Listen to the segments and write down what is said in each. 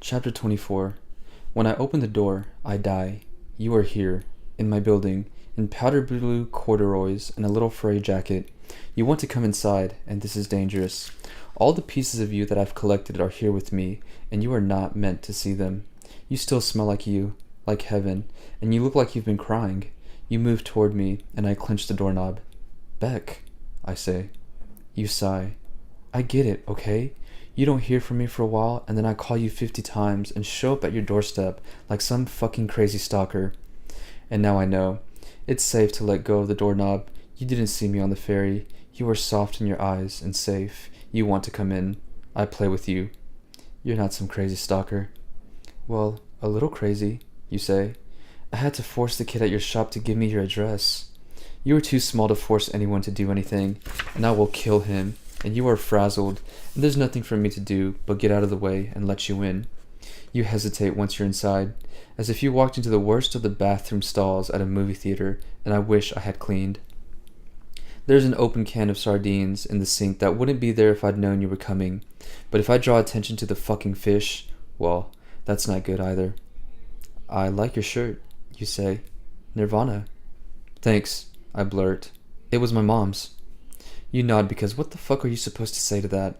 Chapter 24. When I open the door, I die. You are here, in my building, in powder blue corduroys and a little furry jacket. You want to come inside, and this is dangerous. All the pieces of you that I've collected are here with me, and you are not meant to see them. You still smell like heaven, and you look like you've been crying. You move toward me, and I clench the doorknob. Beck, I say. You sigh. I get it, okay? You don't hear from me for a while, and then I call you 50 times and show up at your doorstep like some fucking crazy stalker. And now I know. It's safe to let go of the doorknob. You didn't see me on the ferry. You are soft in your eyes and safe. You want to come in. I play with you. You're not some crazy stalker. Well, a little crazy, you say. I had to force the kid at your shop to give me your address. You are too small to force anyone to do anything, and I will kill him. And you are frazzled, and there's nothing for me to do but get out of the way and let you in. You hesitate once you're inside, as if you walked into the worst of the bathroom stalls at a movie theater, and I wish I had cleaned. There's an open can of sardines in the sink that wouldn't be there if I'd known you were coming, but if I draw attention to the fucking fish, well, that's not good either. I like your shirt, you say. Nirvana. Thanks, I blurt. It was my mom's. You nod because what the fuck are you supposed to say to that?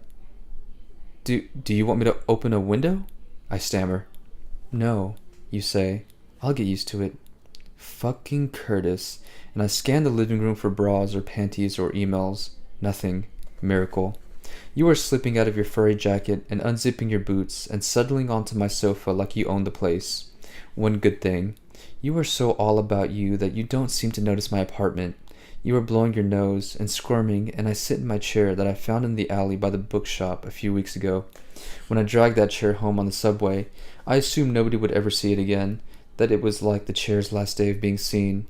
Do you want me to open a window? I stammer. No, you say. I'll get used to it. Fucking Curtis. And I scan the living room for bras or panties or emails. Nothing. Miracle. You are slipping out of your furry jacket and unzipping your boots and settling onto my sofa like you own the place. One good thing. You are so all about you that you don't seem to notice my apartment. You are blowing your nose and squirming, and I sit in my chair that I found in the alley by the bookshop a few weeks ago. When I dragged that chair home on the subway, I assumed nobody would ever see it again, that it was like the chair's last day of being seen.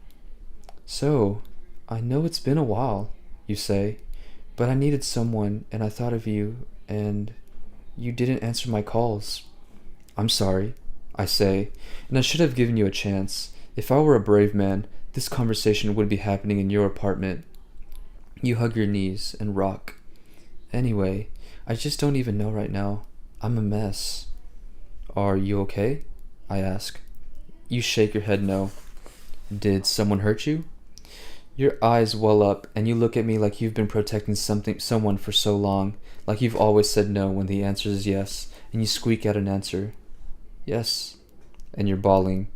So, I know it's been a while, you say, but I needed someone, and I thought of you, and you didn't answer my calls. I'm sorry, I say, and I should have given you a chance. If I were a brave man, this conversation would be happening in your apartment. You hug your knees and rock. Anyway, I just don't even know right now. I'm a mess. Are you okay? I ask. You shake your head no. Did someone hurt you? Your eyes well up and you look at me like you've been protecting someone for so long, like you've always said no when the answer is yes, and you squeak out an answer. Yes. And you're bawling.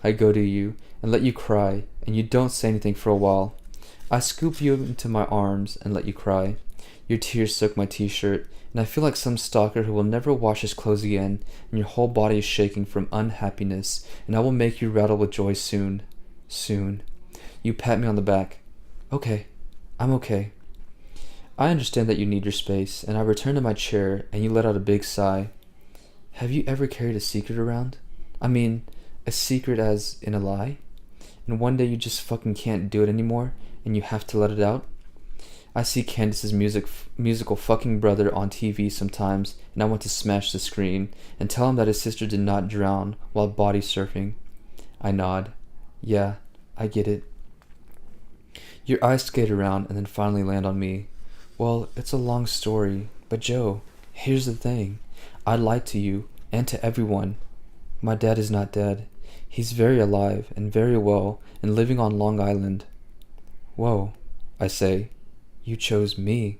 I go to you and let you cry, and you don't say anything for a while. I scoop you into my arms and let you cry. Your tears soak my t-shirt, and I feel like some stalker who will never wash his clothes again, and your whole body is shaking from unhappiness, and I will make you rattle with joy soon. Soon. You pat me on the back. Okay. I'm okay. I understand that you need your space, and I return to my chair, and you let out a big sigh. Have you ever carried a secret around? I mean, a secret as in a lie? And one day you just fucking can't do it anymore, and you have to let it out? I see Candace's musical fucking brother on TV sometimes, and I want to smash the screen, and tell him that his sister did not drown while body surfing. I nod. Yeah, I get it. Your eyes skate around and then finally land on me. Well, it's a long story, but Joe, here's the thing. I lied to you, and to everyone. My dad is not dead. He's very alive and very well and living on Long Island. Whoa, I say. You chose me.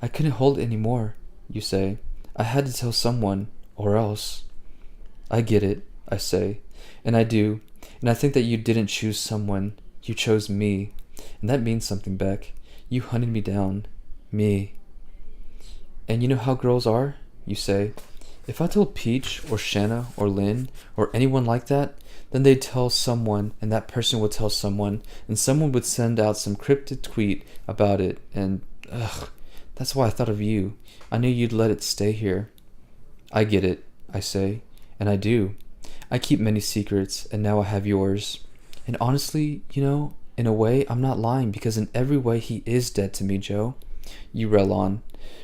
I couldn't hold it anymore, you say. I had to tell someone, or else. I get it, I say. And I do. And I think that you didn't choose someone. You chose me. And that means something, Beck. You hunted me down. Me. And you know how girls are? You say. If I told Peach or Shanna or Lynn or anyone like that, then they'd tell someone, and that person would tell someone, and someone would send out some cryptic tweet about it, and that's why I thought of you. I knew you'd let it stay here. I get it, I say, and I do. I keep many secrets, and now I have yours. And honestly, in a way, I'm not lying, because in every way he is dead to me, Joe. You rail on.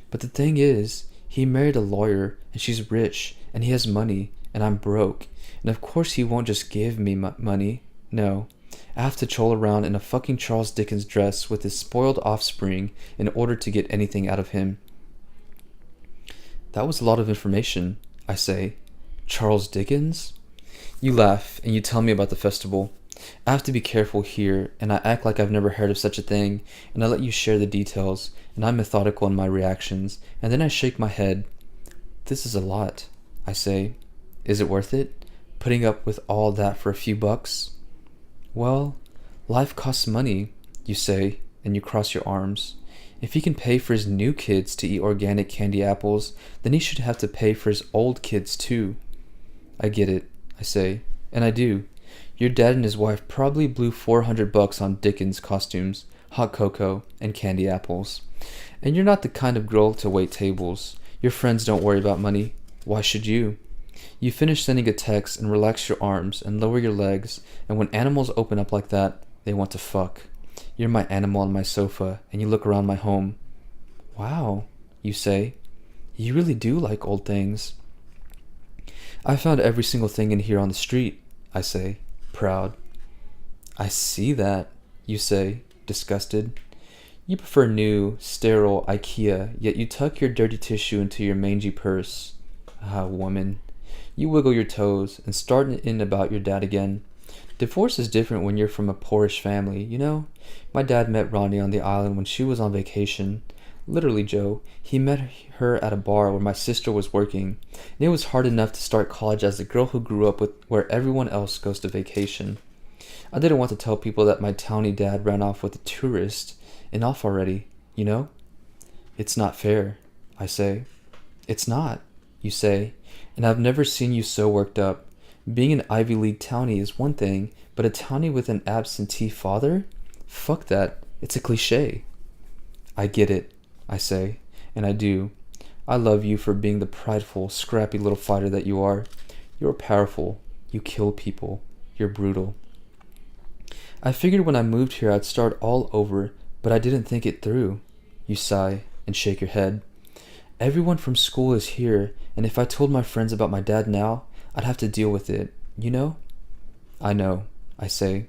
But the thing is, he married a lawyer, and she's rich, and he has money, and I'm broke. And of course he won't just give me money. No. I have to troll around in a fucking Charles Dickens dress with his spoiled offspring in order to get anything out of him. That was a lot of information, I say. Charles Dickens? You laugh, and you tell me about the festival. I have to be careful here, and I act like I've never heard of such a thing, and I let you share the details, and I'm methodical in my reactions, and then I shake my head. This is a lot, I say. Is it worth it? Putting up with all that for a few bucks? Well, life costs money, you say, and you cross your arms. If he can pay for his new kids to eat organic candy apples, then he should have to pay for his old kids too. I get it, I say, and I do. Your dad and his wife probably blew $400 on Dickens costumes, hot cocoa, and candy apples. And you're not the kind of girl to wait tables. Your friends don't worry about money. Why should you? You finish sending a text and relax your arms and lower your legs, and when animals open up like that, they want to fuck. You're my animal on my sofa, and you look around my home. Wow, you say. You really do like old things. I found every single thing in here on the street, I say, proud. I see that, you say, disgusted. You prefer new, sterile IKEA, yet you tuck your dirty tissue into your mangy purse. Ah, woman. You wiggle your toes and start in about your dad again. Divorce is different when you're from a poorish family, you know? My dad met Ronnie on the island when she was on vacation. Literally, Joe, he met her at a bar where my sister was working, and it was hard enough to start college as the girl who grew up with where everyone else goes to vacation. I didn't want to tell people that my towny dad ran off with a tourist, and off already, you know? It's not fair, I say. It's not, you say, and I've never seen you so worked up. Being an Ivy League townie is one thing, but a townie with an absentee father? Fuck that. It's a cliche. I get it, I say, and I do. I love you for being the prideful, scrappy little fighter that you are. You're powerful. You kill people. You're brutal. I figured when I moved here I'd start all over, but I didn't think it through. You sigh and shake your head. Everyone from school is here, and if I told my friends about my dad now, I'd have to deal with it, you know? I know, I say.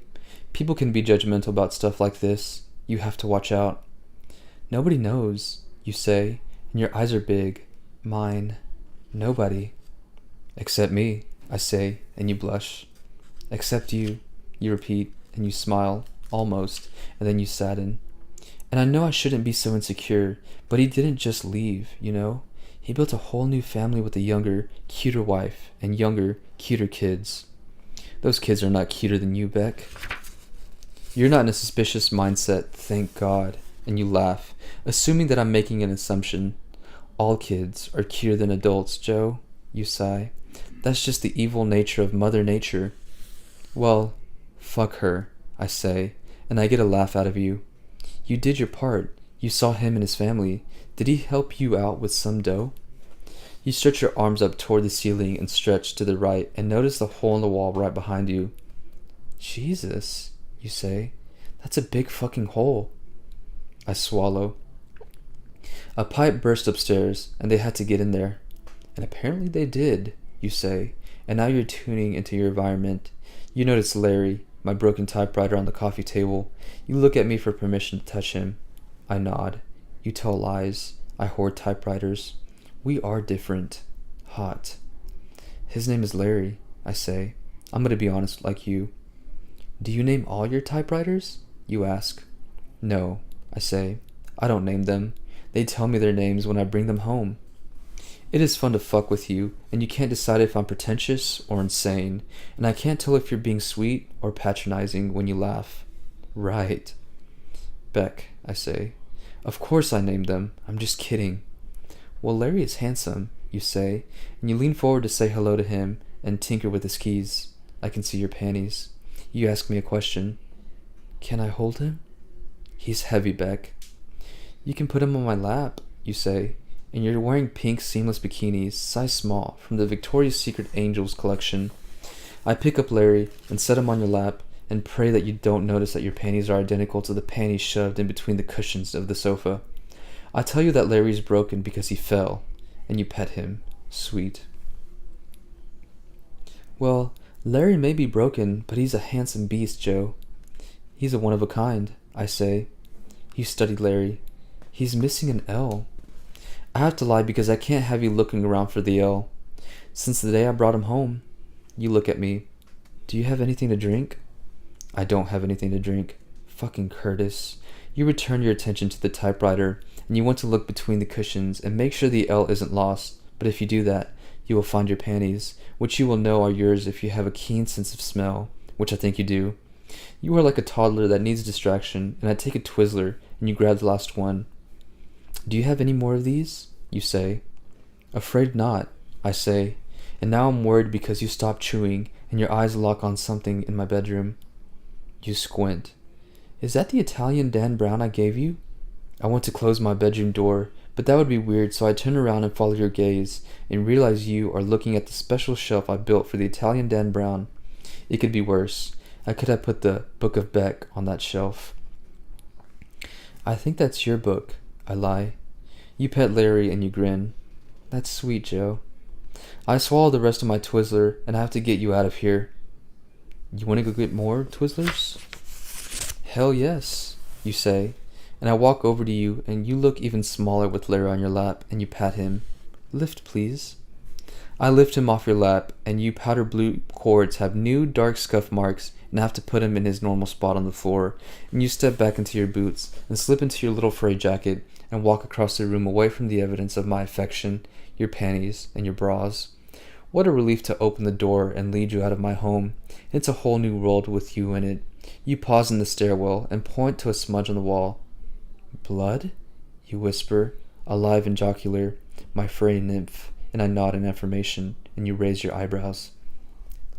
People can be judgmental about stuff like this. You have to watch out. Nobody knows, you say, and your eyes are big. Mine. Nobody. Except me, I say, and you blush. Except you repeat, and you smile, almost, and then you sadden. And I know I shouldn't be so insecure, but he didn't just leave, you know? He built a whole new family with a younger, cuter wife and younger, cuter kids. Those kids are not cuter than you, Beck. You're not in a suspicious mindset, thank God, and you laugh, assuming that I'm making an assumption. All kids are cuter than adults, Joe, you sigh. That's just the evil nature of Mother Nature. Well, fuck her, I say, and I get a laugh out of you. You did your part. You saw him and his family. Did he help you out with some dough? You stretch your arms up toward the ceiling and stretch to the right and notice the hole in the wall right behind you. Jesus, you say. That's a big fucking hole. I swallow. A pipe burst upstairs and they had to get in there. And apparently they did, you say, and now you're tuning into your environment. You notice Larry, my broken typewriter on the coffee table. You look at me for permission to touch him. I nod. You tell lies. I hoard typewriters. We are different. Hot. His name is Larry, I say. I'm gonna be honest like you. Do you name all your typewriters? You ask. No, I say. I don't name them. They tell me their names when I bring them home. It is fun to fuck with you, and you can't decide if I'm pretentious or insane, and I can't tell if you're being sweet or patronizing when you laugh. Right. Beck, I say. Of course I named them. I'm just kidding. Well, Larry is handsome, you say, and you lean forward to say hello to him and tinker with his keys. I can see your panties. You ask me a question. Can I hold him? He's heavy, Beck. You can put him on my lap, you say, and you're wearing pink seamless bikinis, size small, from the Victoria's Secret Angels collection. I pick up Larry and set him on your lap and pray that you don't notice that your panties are identical to the panties shoved in between the cushions of the sofa. I tell you that Larry's broken because he fell, and you pet him, sweet. Well, Larry may be broken, but he's a handsome beast, Joe. He's a one of a kind, I say. You study Larry. He's missing an L. I have to lie because I can't have you looking around for the L. Since the day I brought him home. You look at me. Do you have anything to drink? I don't have anything to drink. Fucking Curtis. You return your attention to the typewriter, and you want to look between the cushions and make sure the L isn't lost. But if you do that, you will find your panties, which you will know are yours if you have a keen sense of smell, which I think you do. You are like a toddler that needs distraction, and I take a Twizzler, and you grab the last one. Do you have any more of these? You say. Afraid not, I say, and now I'm worried because you stop chewing, and your eyes lock on something in my bedroom. You squint. Is that the Italian Dan Brown I gave you? I want to close my bedroom door, but that would be weird, so I turn around and follow your gaze, and realize you are looking at the special shelf I built for the Italian Dan Brown. It could be worse. I could have put the Book of Beck on that shelf. I think that's your book, I lie. You pet Larry and you grin. That's sweet, Joe. I swallow the rest of my Twizzler, and I have to get you out of here. You want to go get more Twizzlers? Hell yes, you say, and I walk over to you, and you look even smaller with Larry on your lap, and you pat him. Lift, please. I lift him off your lap, and you powder blue cords have new dark scuff marks, and I have to put him in his normal spot on the floor, and you step back into your boots, and slip into your little fray jacket, and walk across the room away from the evidence of my affection, your panties, and your bras. What a relief to open the door and lead you out of my home. It's a whole new world with you in it. You pause in the stairwell and point to a smudge on the wall. Blood? You whisper, alive and jocular, my furry nymph, and I nod in affirmation, and you raise your eyebrows.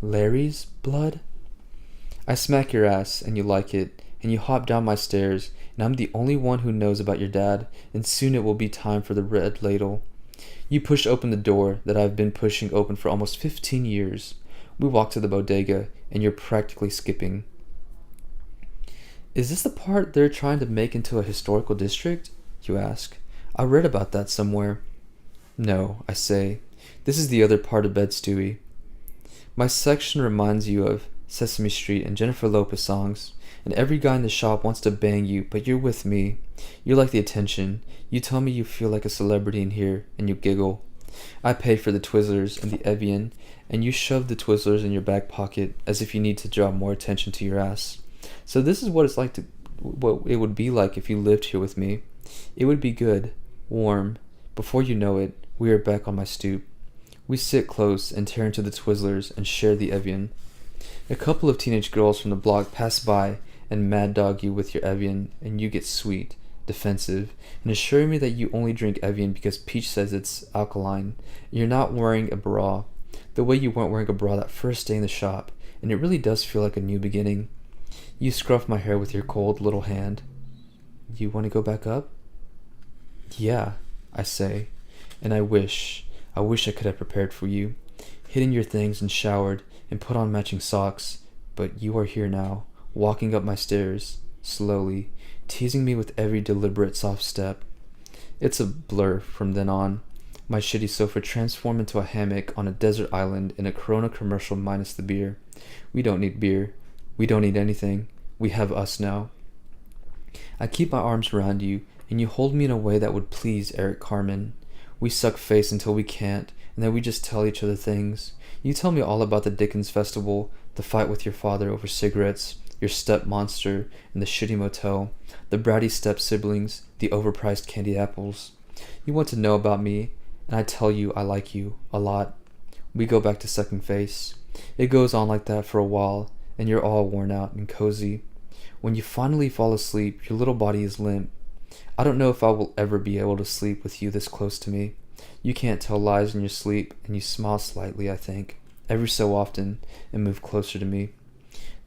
Larry's blood? I smack your ass, and you like it, and you hop down my stairs, and I'm the only one who knows about your dad, and soon it will be time for the red ladle. You push open the door that I've been pushing open for almost 15 years. We walk to the bodega, and you're practically skipping. Is this the part they're trying to make into a historical district? You ask. I read about that somewhere. No, I say. This is the other part of Bed-Stuy. My section reminds you of Sesame Street and Jennifer Lopez songs, and every guy in the shop wants to bang you, but you're with me. You like the attention. You tell me you feel like a celebrity in here, and you giggle. I pay for the Twizzlers and the Evian, and you shove the Twizzlers in your back pocket as if you need to draw more attention to your ass. So this is what it would be like if you lived here with me. It would be good, warm. Before you know it, we are back on my stoop. We sit close and tear into the Twizzlers and share the Evian. A couple of teenage girls from the block pass by and mad dog you with your Evian, and you get sweet, defensive, and assuring me that you only drink Evian because Peach says it's alkaline. You're not wearing a bra, the way you weren't wearing a bra that first day in the shop, and it really does feel like a new beginning. You scruff my hair with your cold little hand. You want to go back up? Yeah, I say, and I wish I could have prepared for you, hidden your things and showered and put on matching socks, but you are here now, walking up my stairs, slowly, teasing me with every deliberate soft step. It's a blur from then on. My shitty sofa transformed into a hammock on a desert island in a Corona commercial minus the beer. We don't need beer. We don't need anything. We have us now. I keep my arms around you, and you hold me in a way that would please Eric Carmen. We suck face until we can't, and then we just tell each other things. You tell me all about the Dickens Festival, the fight with your father over cigarettes, your step monster, and the shitty motel, the bratty step siblings, the overpriced candy apples. You want to know about me, and I tell you I like you, a lot. We go back to sucking face. It goes on like that for a while, and you're all worn out and cozy. When you finally fall asleep, your little body is limp. I don't know if I will ever be able to sleep with you this close to me. You can't tell lies in your sleep, and you smile slightly, I think, every so often, and move closer to me.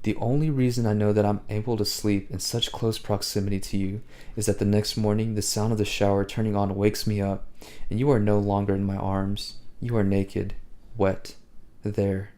The only reason I know that I'm able to sleep in such close proximity to you is that the next morning the sound of the shower turning on wakes me up, and you are no longer in my arms. You are naked, wet, there.